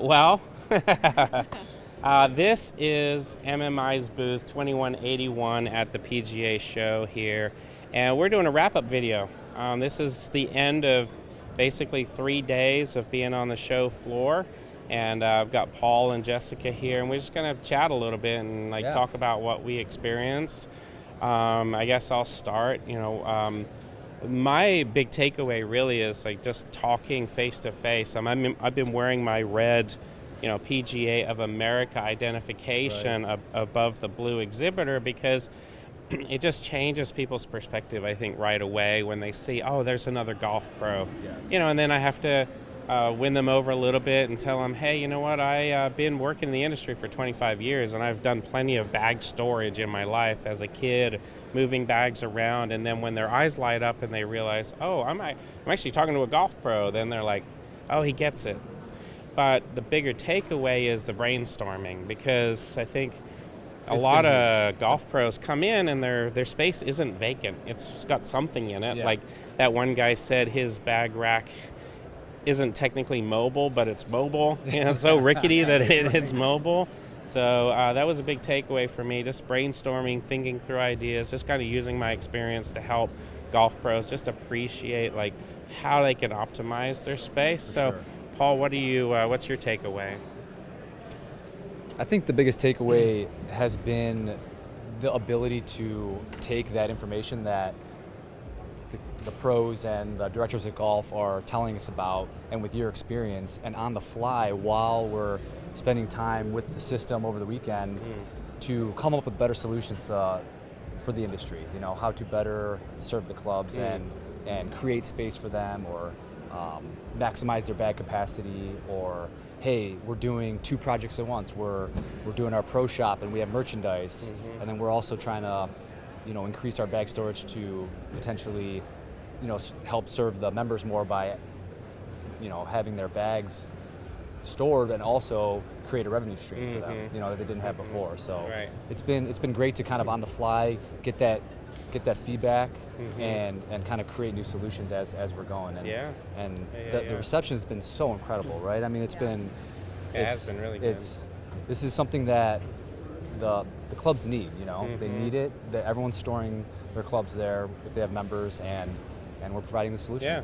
Well, this is MMI's booth 2181 at the PGA show here, and we're doing a wrap-up video. This is the end of basically 3 days of being on the show floor, and I've got Paul and Jessica here, and we're just going to chat a little bit and talk about what we experienced. I guess I'll start. My big takeaway really is just talking face to face. I've been wearing my red, PGA of America identification above the blue exhibitor because it just changes people's perspective, I think, right away when they see, oh, there's another golf pro. Yes. And then I have to win them over a little bit and tell them, hey, you know what, I've been working in the industry for 25 years and I've done plenty of bag storage in my life as a kid, moving bags around. And then when their eyes light up and they realize, oh, I'm actually talking to a golf pro, then they're like, oh, he gets it. But the bigger takeaway is the brainstorming, because I think a lot of golf pros come in and their space isn't vacant. It's got something in it. Yeah. Like that one guy said, his bag rack isn't technically mobile, but it's mobile. It's so rickety that it's mobile. So that was a big takeaway for me, just brainstorming, thinking through ideas, just kind of using my experience to help golf pros just appreciate how they can optimize their space. So, sure. Paul, what's your takeaway? I think the biggest takeaway has been the ability to take that information that the pros and the directors of golf are telling us about, and with your experience, and on the fly while we're spending time with the system over the weekend, to come up with better solutions for the industry. How to better serve the clubs and create space for them, or maximize their bag capacity, or hey, we're doing 2 projects at once. We're doing our pro shop and we have merchandise, and then we're also trying to increase our bag storage to potentially help serve the members more by having their bags stored, and also create a revenue stream for them that they didn't have before. So it's been great to kind of on the fly get that feedback and kind of create new solutions as we're going. And the reception has been so incredible, right? I mean, it has been really good. This is something that the clubs need. They need it. Everyone's storing their clubs there if they have members, and we're providing the solution. Yeah.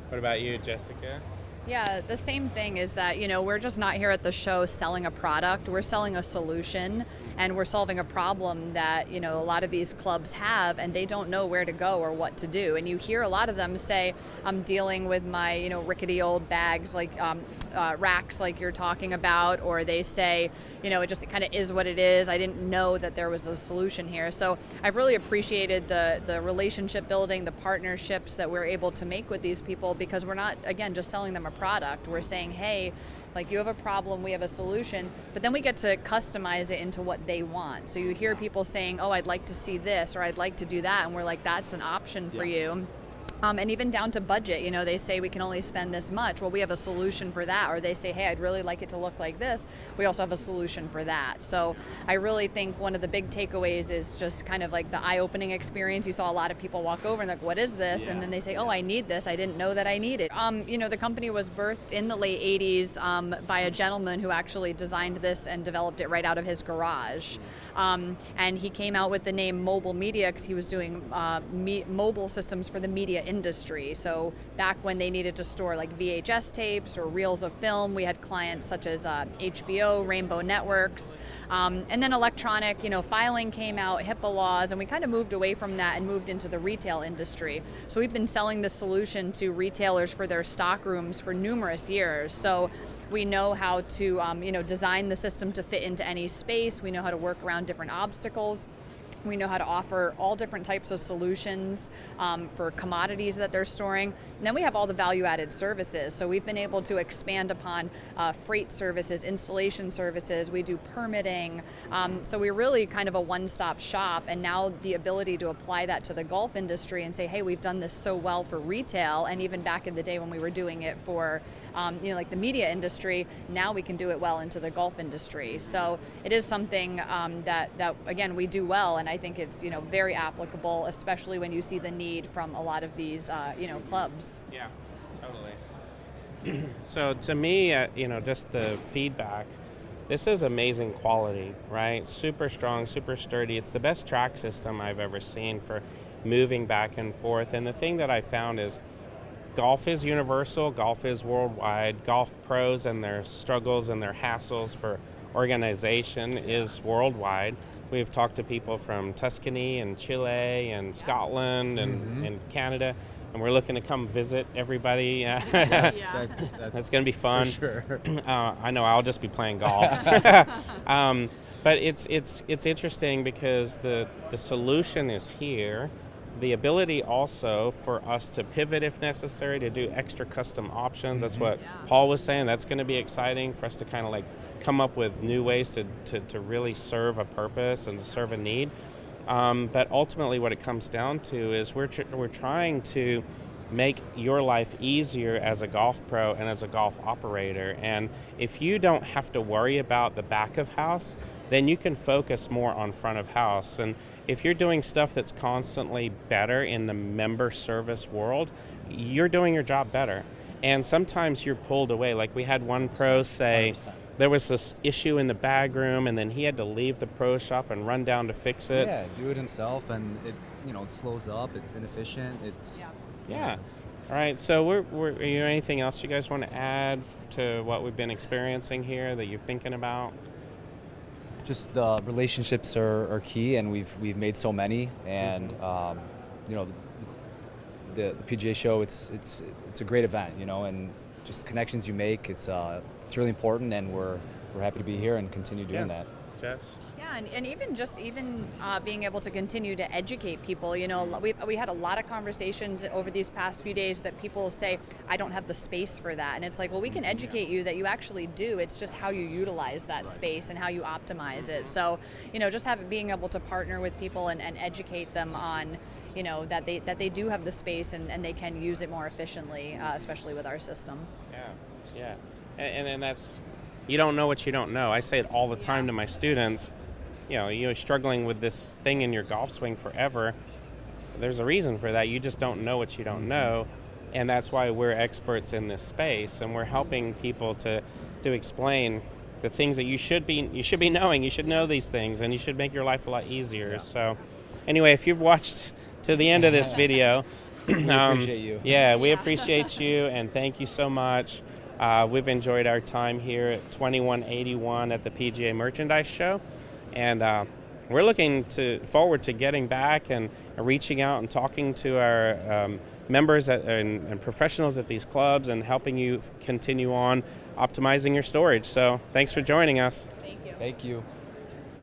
What about you, Jessica? Yeah, the same thing is that, we're just not here at the show selling a product. We're selling a solution, and we're solving a problem that, a lot of these clubs have, and they don't know where to go or what to do. And you hear a lot of them say, I'm dealing with my, rickety old bags, racks like you're talking about, or they say, it kind of is what it is. I didn't know that there was a solution here. So I've really appreciated the relationship building, the partnerships that we're able to make with these people, because we're not, again, just selling them a product. We're saying, hey, you have a problem, we have a solution, but then we get to customize it into what they want. So you hear people saying, oh, I'd like to see this, or I'd like to do that, and we're like, that's an option for you. And even down to budget, they say we can only spend this much. Well, we have a solution for that. Or they say, hey, I'd really like it to look like this. We also have a solution for that. So I really think one of the big takeaways is just kind of the eye-opening experience. You saw a lot of people walk over and what is this? Yeah. And then they say, oh, I need this. I didn't know that I needed. The company was birthed in the late 80s by a gentleman who actually designed this and developed it right out of his garage. And he came out with the name Mobile Media because he was doing mobile systems for the media industry. So back when they needed to store VHS tapes or reels of film, we had clients such as HBO, Rainbow Networks, and then electronic, filing came out, HIPAA laws, and we kind of moved away from that and moved into the retail industry. So we've been selling this solution to retailers for their stock rooms for numerous years. So we know how to, design the system to fit into any space. We know how to work around different obstacles. We know how to offer all different types of solutions for commodities that they're storing. And then we have all the value-added services. So we've been able to expand upon freight services, installation services. We do permitting. So we're really kind of a one-stop shop. And now the ability to apply that to the golf industry and say, hey, we've done this so well for retail. And even back in the day when we were doing it for, the media industry, now we can do it well into the golf industry. So it is something that again, we do well. And I think it's very applicable, especially when you see the need from a lot of these clubs. Yeah, totally. So to me, just the feedback, this is amazing quality, right? Super strong, super sturdy. It's the best track system I've ever seen for moving back and forth. And the thing that I found is golf is universal, golf is worldwide. Golf pros and their struggles and their hassles for organization is worldwide. We've talked to people from Tuscany and Chile and Scotland and Canada, and we're looking to come visit everybody. That's going to be fun. For sure. I know I'll just be playing golf. But it's interesting because the solution is here. The ability also for us to pivot if necessary, to do extra custom options. That's what Paul was saying. That's going to be exciting for us to kind of like come up with new ways to really serve a purpose and to serve a need. But ultimately what it comes down to is we're trying to make your life easier as a golf pro and as a golf operator. And if you don't have to worry about the back of house, then you can focus more on front of house. And if you're doing stuff that's constantly better in the member service world, you're doing your job better. And sometimes you're pulled away. Like we had one pro say 100%. there was this issue in the bag room and then he had to leave the pro shop and run down to fix it. Yeah, do it himself, and it slows up. It's inefficient. It's Yeah. All right. So we're anything else you guys want to add to what we've been experiencing here that you're thinking about? just the relationships are key, and we've made so many, and the PGA show, it's a great event, and just the connections you make, it's really important, and we're happy to be here and continue doing that. Jess? Yeah, and even being able to continue to educate people. We had a lot of conversations over these past few days that people say, I don't have the space for that. And it's like, well, we can educate you that you actually do. It's just how you utilize that space and how you optimize it. So, just being able to partner with people and educate them on, that they do have the space and they can use it more efficiently, especially with our system. Yeah. And that's, you don't know what you don't know. I say it all the time to my students. You're struggling with this thing in your golf swing forever. There's a reason for that. You just don't know what you don't know, and that's why we're experts in this space, and we're helping people to explain the things that you should be knowing. You should know these things, and you should make your life a lot easier. Yeah. So, anyway, if you've watched to the end of this video, We appreciate you. Yeah, we appreciate you, and thank you so much. We've enjoyed our time here at 2181 at the PGA Merchandise Show. And we're looking forward to getting back and reaching out and talking to our members and professionals at these clubs and helping you continue on optimizing your storage. So thanks for joining us. Thank you. Thank you.